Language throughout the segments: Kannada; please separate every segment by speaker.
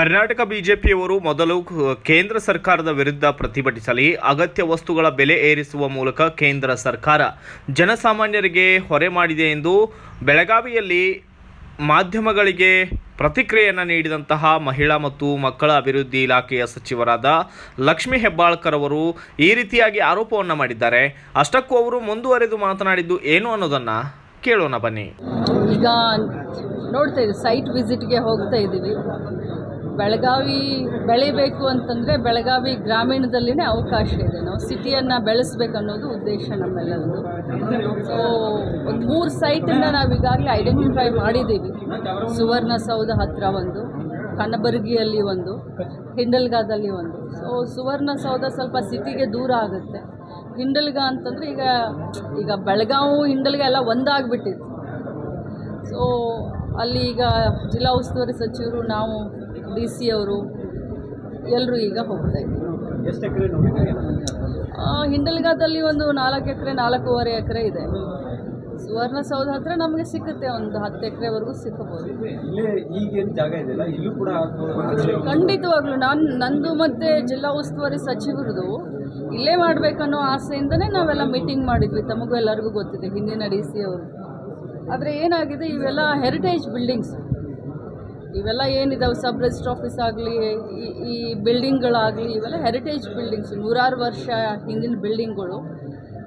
Speaker 1: ಕರ್ನಾಟಕ ಬಿಜೆಪಿಯವರು ಮೊದಲು ಕೇಂದ್ರ ಸರ್ಕಾರದ ವಿರುದ್ಧ ಪ್ರತಿಭಟಿಸಲಿ, ಅಗತ್ಯ ವಸ್ತುಗಳ ಬೆಲೆ ಏರಿಸುವ ಮೂಲಕ ಕೇಂದ್ರ ಸರ್ಕಾರ ಜನಸಾಮಾನ್ಯರಿಗೆ ಹೊರೆ ಮಾಡಿದೆ ಎಂದು ಬೆಳಗಾವಿಯಲ್ಲಿ ಮಾಧ್ಯಮಗಳಿಗೆ ಪ್ರತಿಕ್ರಿಯೆಯನ್ನು ನೀಡಿದಂತಹ ಮಹಿಳಾ ಮತ್ತು ಮಕ್ಕಳ ಅಭಿವೃದ್ಧಿ ಇಲಾಖೆಯ ಸಚಿವರಾದ ಲಕ್ಷ್ಮೀ ಹೆಬ್ಬಾಳ್ಕರ್ ಅವರು ಈ ರೀತಿಯಾಗಿ ಆರೋಪವನ್ನು ಮಾಡಿದ್ದಾರೆ. ಅಷ್ಟಕ್ಕೂ ಅವರು ಮುಂದುವರೆದು ಮಾತನಾಡಿದ್ದು ಏನು ಅನ್ನೋದನ್ನು ಕೇಳೋಣ ಬನ್ನಿ.
Speaker 2: ಈಗ ನೋಡ್ತಾ ಇದ್ದೀವಿ, ಸೈಟ್ ವಿಸಿಟ್ಗೆ ಹೋಗ್ತಾ ಇದ್ದೀವಿ. ಬೆಳಗಾವಿ ಬೆಳಿಬೇಕು ಅಂತಂದರೆ ಬೆಳಗಾವಿ ಗ್ರಾಮೀಣದಲ್ಲಿನೇ ಅವಕಾಶ ಇದೆ. ನಾವು ಸಿಟಿಯನ್ನು ಬೆಳೆಸಬೇಕು ಅನ್ನೋದು ಉದ್ದೇಶ ನಮ್ಮೆಲ್ಲರದು. ಸೊ ಒಂದು 3 ಸೈಟನ್ನು ನಾವು ಈಗಾಗಲೇ ಐಡೆಂಟಿಫೈ ಮಾಡಿದ್ದೀವಿ. ಸುವರ್ಣಸೌಧ ಹತ್ತಿರ ಒಂದು, ಕನಬರಗಿಯಲ್ಲಿ ಒಂದು, ಹಿಂಡಲ್ಗಾದಲ್ಲಿ ಒಂದು. ಸೊ ಸುವರ್ಣಸೌಧ ಸ್ವಲ್ಪ ಸಿಟಿಗೆ ದೂರ ಆಗುತ್ತೆ. ಹಿಂಡಲ್ಗ ಅಂತಂದರೆ ಈಗ ಬೆಳಗಾವಿ ಹಿಂಡಲ್ಗ ಎಲ್ಲ ಒಂದಾಗಿಬಿಟ್ಟಿತ್ತು. ಸೊ ಅಲ್ಲಿ ಈಗ ಜಿಲ್ಲಾ ಉಸ್ತುವಾರಿ ಸಚಿವರು, ನಾವು DC ಅವರು ಎಲ್ಲರೂ ಈಗ ಹೋಗ್ತಾ ಇದ್ದೀವಿ. ಹಿಂಡಲ್ಗಾದಲ್ಲಿ ಒಂದು 4 ಎಕರೆ 4.5 ಎಕರೆ ಇದೆ. ಸುವರ್ಣಸೌಧ ಹತ್ರ ನಮಗೆ ಸಿಕ್ಕುತ್ತೆ, ಒಂದು 10 ಎಕರೆವರೆಗೂ ಸಿಕ್ಕಬಹುದು. ಖಂಡಿತವಾಗ್ಲೂ ನಂದು ಮತ್ತು ಜಿಲ್ಲಾ ಉಸ್ತುವಾರಿ ಸಚಿವರದು ಇಲ್ಲೇ ಮಾಡಬೇಕನ್ನೋ ಆಸೆಯಿಂದನೇ ನಾವೆಲ್ಲ ಮೀಟಿಂಗ್ ಮಾಡಿದ್ವಿ. ತಮಗೂ ಎಲ್ಲರಿಗೂ ಗೊತ್ತಿದೆ, ಹಿಂದಿನ DC ಅವರು. ಆದರೆ ಏನಾಗಿದೆ, ಇವೆಲ್ಲ ಹೆರಿಟೇಜ್ ಬಿಲ್ಡಿಂಗ್ಸ್, ಇವೆಲ್ಲ ಏನಿದಾವೆ, ಸಬ್ ರಿಜಿಸ್ಟ್ರ್ ಆಫೀಸ್ ಆಗಲಿ, ಈ ಬಿಲ್ಡಿಂಗ್ಗಳಾಗಲಿ, ಇವೆಲ್ಲ ಹೆರಿಟೇಜ್ ಬಿಲ್ಡಿಂಗ್ಸ್, 100 ವರ್ಷ ಹಿಂದಿನ ಬಿಲ್ಡಿಂಗ್ಗಳು.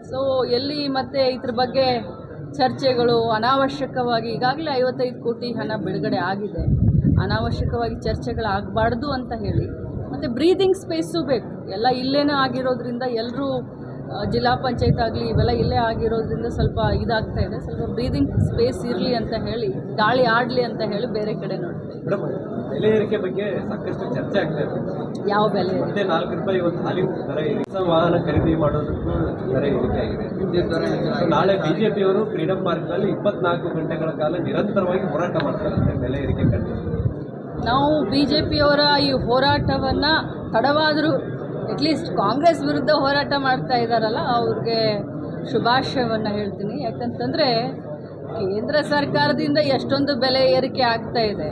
Speaker 2: ಸೊ ಎಲ್ಲಿ ಮತ್ತೆ ಇದ್ರ ಬಗ್ಗೆ ಚರ್ಚೆಗಳು ಅನಾವಶ್ಯಕವಾಗಿ, ಈಗಾಗಲೇ 55 ಕೋಟಿ ಹಣ ಬಿಡುಗಡೆ ಆಗಿದೆ, ಅನಾವಶ್ಯಕವಾಗಿ ಚರ್ಚೆಗಳಾಗಬಾರ್ದು ಅಂತ ಹೇಳಿ. ಮತ್ತು ಬ್ರೀದಿಂಗ್ ಸ್ಪೇಸು ಬೇಕು. ಎಲ್ಲ ಇಲ್ಲೇನೇ ಆಗಿರೋದ್ರಿಂದ ಎಲ್ಲರೂ ಜಿಲ್ಲಾ ಪಂಚಾಯತ್ ಆಗಲಿ ಇವೆಲ್ಲ ಇಲ್ಲೇ ಆಗಿರೋದ್ರಿಂದ ಸ್ವಲ್ಪ ಇದಾಗ್ತಾ ಇದೆ. ಸ್ವಲ್ಪ ಬ್ರೀದಿಂಗ್ ಸ್ಪೇಸ್ ಇರಲಿ ಅಂತ ಹೇಳಿ, ಗಾಳಿ ಆಡಲಿ ಅಂತ ಹೇಳಿ ಬೇರೆ ಕಡೆ ನೋಡ್ತೀವಿ.
Speaker 3: ಬೆಲೆ ಏರಿಕೆ ಬಗ್ಗೆ ಸಾಕಷ್ಟು ಚರ್ಚೆ ಆಗ್ತಾ ಇದೆ.
Speaker 2: ಯಾವ ಬೆಲೆ?
Speaker 3: ಮತ್ತೆ 4 ರೂಪಾಯಿ ಇವತ್ತು ಹಾಲಿ ದರ ಏರಿಕೆ, ವಾಹನ ಖರೀದಿ ಮಾಡೋದಕ್ಕೂ ದರ ಏರಿಕೆ ಆಗಿದೆ. ನಾಳೆ ಬಿಜೆಪಿಯವರು ಫ್ರೀಡಂ ಪಾರ್ಕ್ನಲ್ಲಿ 24 ಗಂಟೆಗಳ ಕಾಲ ನಿರಂತರವಾಗಿ ಹೋರಾಟ ಮಾಡ್ತಾರಂತೆ ಬೆಲೆ ಏರಿಕೆ ಕಂಡು.
Speaker 2: ನಾವು BJPಯವರ ಈ ಹೋರಾಟವನ್ನು ತಡವಾದರೂ ಅಟ್ಲೀಸ್ಟ್ ಕಾಂಗ್ರೆಸ್ ವಿರುದ್ಧ ಹೋರಾಟ ಮಾಡ್ತಾ ಇದ್ದಾರಲ್ಲ, ಅವ್ರಿಗೆ ಶುಭಾಶಯವನ್ನು ಹೇಳ್ತೀನಿ. ಯಾಕಂತಂದರೆ ಕೇಂದ್ರ ಸರ್ಕಾರದಿಂದ ಎಷ್ಟೊಂದು ಬೆಲೆ ಏರಿಕೆ ಆಗ್ತಾ ಇದೆ.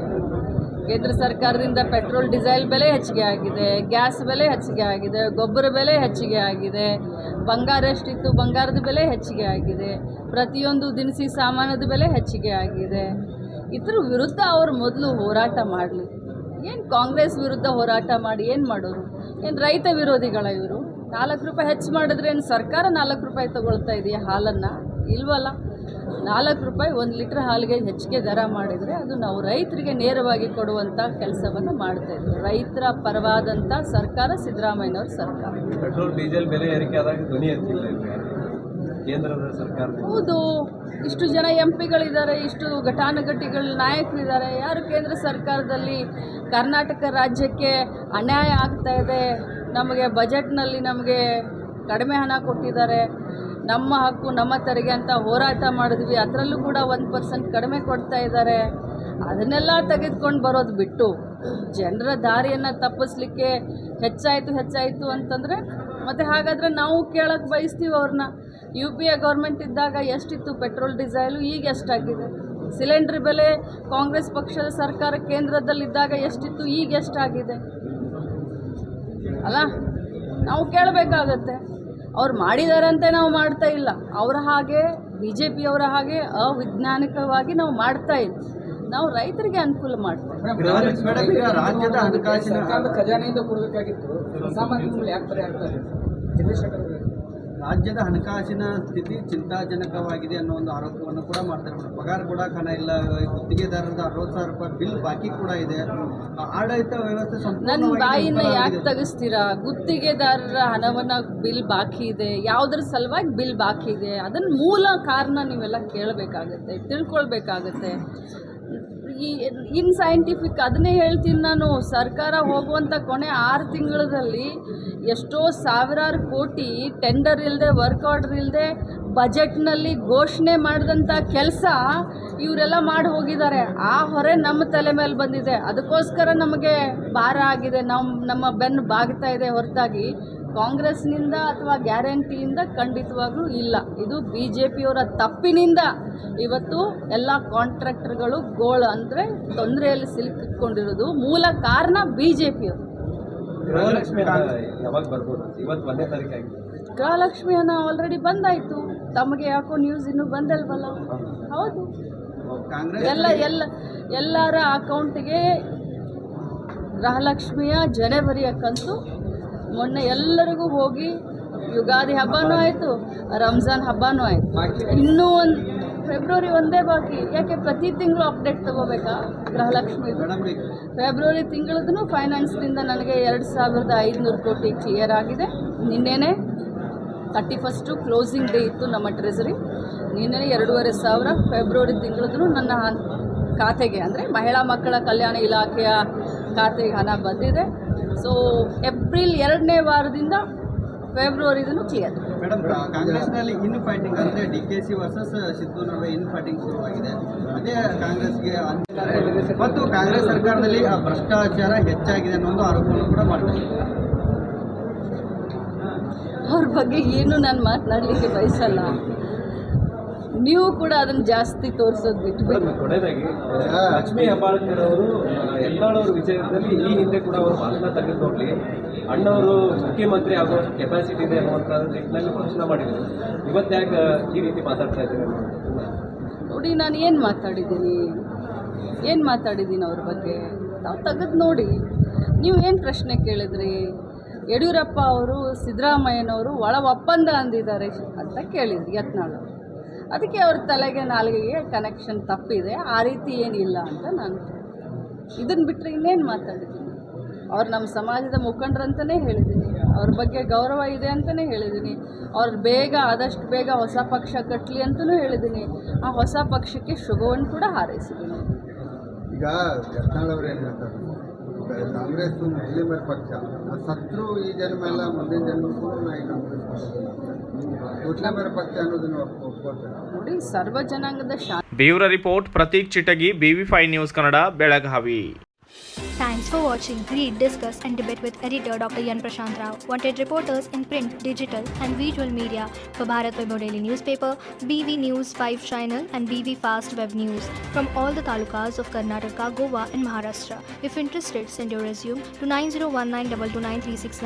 Speaker 2: ಕೇಂದ್ರ ಸರ್ಕಾರದಿಂದ ಪೆಟ್ರೋಲ್ ಡೀಸೆಲ್ ಬೆಲೆ ಹೆಚ್ಚಿಗೆ ಆಗಿದೆ, ಗ್ಯಾಸ್ ಬೆಲೆ ಹೆಚ್ಚಿಗೆ ಆಗಿದೆ, ಗೊಬ್ಬರ ಬೆಲೆ ಹೆಚ್ಚಿಗೆ ಆಗಿದೆ, ಬಂಗಾರ ಎಷ್ಟಿತ್ತು ಬಂಗಾರದ ಬೆಲೆ ಹೆಚ್ಚಿಗೆ ಆಗಿದೆ, ಪ್ರತಿಯೊಂದು ದಿನಸಿ ಸಾಮಾನದ ಬೆಲೆ ಹೆಚ್ಚಿಗೆ ಆಗಿದೆ. ಇದ್ರ ವಿರುದ್ಧ ಅವರು ಮೊದಲು ಹೋರಾಟ ಮಾಡಲಿ. ಏನು ಕಾಂಗ್ರೆಸ್ ವಿರುದ್ಧ ಹೋರಾಟ ಮಾಡಿ ಏನು ಮಾಡೋರು? ಏನು ರೈತ ವಿರೋಧಿಗಳ ಇವರು? 4 ರೂಪಾಯಿ ಹೆಚ್ಚು ಮಾಡಿದ್ರೆ ಏನು ಸರ್ಕಾರ 4 ರೂಪಾಯಿ ತೊಗೊಳ್ತಾ ಇದೆಯಾ ಹಾಲನ್ನು? ಇಲ್ವಲ್ಲ. 4 ರೂಪಾಯಿ 1 ಲೀಟ್ರ್ ಹಾಲಿಗೆ ಹೆಚ್ಚಿಗೆ ದರ ಮಾಡಿದರೆ ಅದು ನಾವು ರೈತರಿಗೆ ನೇರವಾಗಿ ಕೊಡುವಂಥ ಕೆಲಸವನ್ನು ಮಾಡ್ತಾ ಇದ್ದೀವಿ. ರೈತರ ಪರವಾದಂಥ ಸರ್ಕಾರ ಸಿದ್ದರಾಮಯ್ಯನವ್ರ ಸರ್ಕಾರ.
Speaker 3: ಪೆಟ್ರೋಲ್ ಡೀಸೆಲ್ ಬೆಲೆ ಏರಿಕೆ ಆದಾಗ ಧ್ವನಿ ಎತ್ತಿಲ್ಲ ಕೇಂದ್ರದ ಸರ್ಕಾರ.
Speaker 2: ಹೌದು, ಇಷ್ಟು ಜನ MP ಗಳಿದ್ದಾರೆ, ಇಷ್ಟು ಘಟಾನುಘಟಿಗಳ ನಾಯಕರಿದ್ದಾರೆ. ಯಾರು ಕೇಂದ್ರ ಸರ್ಕಾರದಲ್ಲಿ ಕರ್ನಾಟಕ ರಾಜ್ಯಕ್ಕೆ ಅನ್ಯಾಯ ಆಗ್ತಾ ಇದೆ, ನಮಗೆ ಬಜೆಟ್ನಲ್ಲಿ ನಮಗೆ ಕಡಿಮೆ ಹಣ ಕೊಟ್ಟಿದ್ದಾರೆ, ನಮ್ಮ ಹಕ್ಕು ನಮ್ಮ ತೆರಿಗೆ ಅಂತ ಹೋರಾಟ ಮಾಡಿದ್ವಿ, ಅದರಲ್ಲೂ ಕೂಡ 1% ಕಡಿಮೆ ಕೊಡ್ತಾ ಇದ್ದಾರೆ. ಅದನ್ನೆಲ್ಲ ತೆಗೆದುಕೊಂಡು ಬರೋದು ಬಿಟ್ಟು ಜನರ ದಾರಿಯನ್ನು ತಪ್ಪಿಸ್ಲಿಕ್ಕೆ ಹೆಚ್ಚಾಯಿತು ಅಂತಂದರೆ ಮತ್ತು ಹಾಗಾದರೆ ನಾವು ಕೇಳೋಕ್ಕೆ ಬಯಸ್ತೀವಿ ಅವ್ರನ್ನ. UPA ಗೌರ್ಮೆಂಟ್ ಇದ್ದಾಗ ಎಷ್ಟಿತ್ತು ಪೆಟ್ರೋಲ್ ಡೀಸೆಲು, ಈಗ ಎಷ್ಟಾಗಿದೆ? ಸಿಲಿಂಡ್ರ್ ಬೆಲೆ ಕಾಂಗ್ರೆಸ್ ಪಕ್ಷದ ಸರ್ಕಾರ ಕೇಂದ್ರದಲ್ಲಿದ್ದಾಗ ಎಷ್ಟಿತ್ತು, ಈಗ ಎಷ್ಟಾಗಿದೆ? ಅಲ್ಲ, ನಾವು ಕೇಳಬೇಕಾಗತ್ತೆ. ಅವ್ರು ಮಾಡಿದಾರಂತೆ ನಾವು ಮಾಡ್ತಾ ಇಲ್ಲ. ಅವರ ಹಾಗೆ BJPಯವರ ಹಾಗೆ ಅವೈಜ್ಞಾನಿಕವಾಗಿ ನಾವು ಮಾಡ್ತಾ ಇಲ್ಲ. ನಾವು ರೈತರಿಗೆ ಅನುಕೂಲ ಮಾಡ್ತೇವೆ.
Speaker 4: ರಾಜ್ಯದ ಹಣಕಾಸಿನ ಖಜಾನೆಯಿಂದ ಕೊಡಬೇಕಾಗಿತ್ತು, ಸಾಮಾನ್ಯ ಯಾಕೆ ಆಗ್ತಾರೆ? ರಾಜ್ಯದ ಹಣಕಾಸಿನ ಸ್ಥಿತಿ ಚಿಂತಾಜನಕವಾಗಿದೆ ಅನ್ನೋ ಒಂದು ಆರೋಪವನ್ನು ಕೂಡ ಮಾಡ್ತಾರೆ. ಪಗಾರ ಕೂಡ ಹಣ ಇಲ್ಲ, ಗುತ್ತಿಗೆದಾರರದ 60,000 ರೂಪಾಯಿ ಬಿಲ್ ಬಾಕಿ ಕೂಡ ಇದೆ. ಆಡಳಿತ ವ್ಯವಸ್ಥೆ
Speaker 2: ನನ್ನ ಬಾಯಿನ ಯಾಕೆ ತೆಗಿಸ್ತೀರಾ? ಗುತ್ತಿಗೆದಾರರ ಹಣವನ್ನು ಬಿಲ್ ಬಾಕಿ ಇದೆ, ಯಾವುದ್ರ ಸಲುವಾಗಿ ಬಿಲ್ ಬಾಕಿ ಇದೆ, ಅದನ್ನು ಮೂಲ ಕಾರಣ ನೀವೆಲ್ಲ ಕೇಳಬೇಕಾಗತ್ತೆ, ತಿಳ್ಕೊಳ್ಬೇಕಾಗತ್ತೆ. ಈ ಇನ್ಸೈಂಟಿಫಿಕ್ ಅದನ್ನೇ ಹೇಳ್ತೀನಿ ನಾನು. ಸರ್ಕಾರ ಹೋಗುವಂಥ ಕೊನೆ 6 ತಿಂಗಳಲ್ಲಿ ಎಷ್ಟೋ ಸಾವಿರಾರು ಕೋಟಿ ಟೆಂಡರ್ ಇಲ್ಲದೆ, ವರ್ಕ್ ಆರ್ಡರ್ ಇಲ್ಲದೆ ಬಜೆಟ್ನಲ್ಲಿ ಘೋಷಣೆ ಮಾಡಿದಂಥ ಕೆಲಸ ಇವರೆಲ್ಲ ಮಾಡಿ ಹೋಗಿದ್ದಾರೆ. ಆ ಹೊರೆ ನಮ್ಮ ತಲೆ ಮೇಲೆ ಬಂದಿದೆ. ಅದಕ್ಕೋಸ್ಕರ ನಮಗೆ ಭಾರ ಆಗಿದೆ, ನಮ್ಮ ಬೆನ್ನು ಬಾಗ್ತಾ ಇದೆ ಹೊರತಾಗಿ ಕಾಂಗ್ರೆಸ್ನಿಂದ ಅಥವಾ ಗ್ಯಾರಂಟಿಯಿಂದ ಖಂಡಿತವಾಗ್ಲೂ ಇಲ್ಲ. ಇದು BJPಯವರ ತಪ್ಪಿನಿಂದ ಇವತ್ತು ಎಲ್ಲ ಕಾಂಟ್ರಾಕ್ಟರ್ಗಳು ಅಂದರೆ ತೊಂದರೆಯಲ್ಲಿ ಸಿಲುಕಿಕೊಂಡಿರೋದು ಮೂಲ ಕಾರಣ BJPಯವರು.
Speaker 3: ಗೃಹಲಕ್ಷ್ಮಿ ಯಾವಾಗ ಬರ್ಬೋದು? ಇವತ್ತು 1ನೇ ತಾರೀಕಾಗಿದೆ.
Speaker 2: ಗೃಹಲಕ್ಷ್ಮಿ ಹಣ ಆಲ್ರೆಡಿ ಬಂದಾಯಿತು. ತಮಗೆ ಯಾಕೋ ನ್ಯೂಸ್ ಇನ್ನೂ ಬಂದಲ್ವಲ್ಲ? ಹೌದು, ಎಲ್ಲರ ಅಕೌಂಟಿಗೆ ಗೃಹಲಕ್ಷ್ಮಿಯ ಜನವರಿಯ ಕಂತು ಮೊನ್ನೆ ಎಲ್ಲರಿಗೂ ಹೋಗಿ ಯುಗಾದಿ ಹಬ್ಬನೂ ಆಯಿತು, ರಂಜಾನ್ ಹಬ್ಬನೂ ಆಯಿತು. ಇನ್ನೂ ಫೆಬ್ರವರಿ ಒಂದೇ ಬಾಕಿ. ಯಾಕೆ ಪ್ರತಿ ತಿಂಗಳು ಅಪ್ಡೇಟ್ ತೊಗೋಬೇಕಾ ಗೃಹಲಕ್ಷ್ಮಿ? ಫೆಬ್ರವರಿ ತಿಂಗಳದ್ದು ಫೈನಾನ್ಸ್ನಿಂದ ನನಗೆ 2,500 ಕೋಟಿ ಕ್ಲಿಯರ್ ಆಗಿದೆ. ನಿನ್ನೆನೇ 31st ಕ್ಲೋಸಿಂಗ್ ಡೇ ಇತ್ತು ನಮ್ಮ ಟ್ರೆಸರಿ. ನಿನ್ನೆ 2,500 ಫೆಬ್ರವರಿ ತಿಂಗಳದ್ದು ನನ್ನ ಖಾತೆಗೆ ಅಂದರೆ ಮಹಿಳಾ ಮಕ್ಕಳ ಕಲ್ಯಾಣ ಇಲಾಖೆಯ ಖಾತೆಗೆ ಹಣ ಬಂದಿದೆ. ಸೊ ಏಪ್ರಿಲ್ 2ನೇ ವಾರದಿಂದ ಫೆಬ್ರವರಿದೂ ಕ್ಲಿಯರ್.
Speaker 4: ಮೇಡಮ್, ಕಾಂಗ್ರೆಸ್ನಲ್ಲಿ ಇನ್ ಫೈಟಿಂಗ್ ಅಂದರೆ DKC ವರ್ಸಸ್ ಸಿದ್ದು ನಡುವೆ ಇನ್ ಫೈಟಿಂಗ್ ಶುರುವಾಗಿದೆ. ಅದೇ ಕಾಂಗ್ರೆಸ್ಗೆ ಮತ್ತು ಕಾಂಗ್ರೆಸ್ ಸರ್ಕಾರದಲ್ಲಿ ಭ್ರಷ್ಟಾಚಾರ ಹೆಚ್ಚಾಗಿದೆ ಅನ್ನೋ ಒಂದು ಆರೋಪವನ್ನು ಕೂಡ ಮಾಡ್ತಾರೆ.
Speaker 2: ಅವ್ರ ಬಗ್ಗೆ ಏನು ನಾನು ಮಾತನಾಡಲಿಕ್ಕೆ ಬಯಸಲ್ಲ. ನೀವು ಕೂಡ ಅದನ್ನು ಜಾಸ್ತಿ ತೋರಿಸೋದು ಬಿಟ್ಬಿಟ್ಟು.
Speaker 3: ಕೊನೆಯದಾಗಿ ಲಕ್ಷ್ಮೀ ಹೆಬ್ಬಾಳ್ಕರ್ ಅವರು ಯತ್ನಾಳ್ ವಿಚಾರದಲ್ಲಿ ಈ ಹಿಂದೆ ಕೂಡ ಅವರು ಭಾಷಣ ತೆಗೆದು ನೋಡಲಿ ಅಣ್ಣವರು ಮುಖ್ಯಮಂತ್ರಿ ಆಗೋ ಕೆಪಾಸಿಟಿ ಇದೆ ಅನ್ನುವಂಥ ನಿಟ್ಟಿನಲ್ಲಿ ಭಾಷಣ ಮಾಡಿದರು. ಇವತ್ತು ಯಾಕೆ ಈ ರೀತಿ ಮಾತಾಡ್ತಾ ಇದ್ದೀರಿ?
Speaker 2: ನೋಡಿ, ನಾನು ಏನು ಮಾತಾಡಿದ್ದೀನಿ ಅವ್ರ ಬಗ್ಗೆ ತಾವು ತೆಗೆದು ನೋಡಿ. ನೀವು ಏನು ಪ್ರಶ್ನೆ ಕೇಳಿದ್ರಿ? ಯಡಿಯೂರಪ್ಪ ಅವರು ಸಿದ್ದರಾಮಯ್ಯನವರು ಒಳ ಒಪ್ಪಂದ ಅಂದಿದ್ದಾರೆ ಅಂತ ಕೇಳಿದ್ರಿ ಯತ್ನಾಳ್. ಅದಕ್ಕೆ ಅವ್ರ ತಲೆಗೆ ನಾಲ್ಗೆಗೆ ಕನೆಕ್ಷನ್ ತಪ್ಪಿದೆ. ಆ ರೀತಿ ಏನಿಲ್ಲ ಅಂತ ನಾನು ಇದನ್ನು ಬಿಟ್ಟರೆ ಇನ್ನೇನು ಮಾತಾಡಿದ್ದೀನಿ? ಅವ್ರು ನಮ್ಮ ಸಮಾಜದ ಮುಖಂಡರಂತಲೇ ಹೇಳಿದ್ದೀನಿ. ಅವ್ರ ಬಗ್ಗೆ ಗೌರವ ಇದೆ ಅಂತಲೇ ಹೇಳಿದ್ದೀನಿ. ಅವ್ರು ಆದಷ್ಟು ಬೇಗ ಹೊಸ ಪಕ್ಷ ಕಟ್ಟಲಿ ಅಂತಲೂ ಹೇಳಿದ್ದೀನಿ. ಆ ಹೊಸ ಪಕ್ಷಕ್ಕೆ ಶುಭವನ್ನು ಕೂಡ ಹಾರೈಸಿದ್ದೀನಿ.
Speaker 5: ಈಗ ಯತ್ನಾಳ್ ಅವರು ಏನು ಹೇಳ್ತಾರೆ, ಕಾಂಗ್ರೆಸ್ ಮುಸ್ಲಿಮರ ಪಕ್ಷ ಸತ್ರು ಈ ಜನ್ಮ ಎಲ್ಲ ಮುಂದಿನ ಜನ್ಮಕ್ಕೂ ಮುಸ್ಲಿಮರ ಪಕ್ಷ ಅನ್ನೋದನ್ನು ಒಪ್ಕೋತಾರೆ.
Speaker 2: ನೋಡಿ, ಸರ್ವ ಜನಾಂಗದ
Speaker 1: bureau report Prateek Chitagi, BV5 news Kannada, Belagavi.
Speaker 6: Thanks for watching. Read, discuss and debate with editor Dr. Yan Prashant Rao. Wanted reporters in print, digital and visual media for Bharat Vaibhav Daily Newspaper, BV News 5 Channel and BV Fast Web News from all the talukas of Karnataka, Goa and Maharashtra. If interested, send your resume to 9019229369.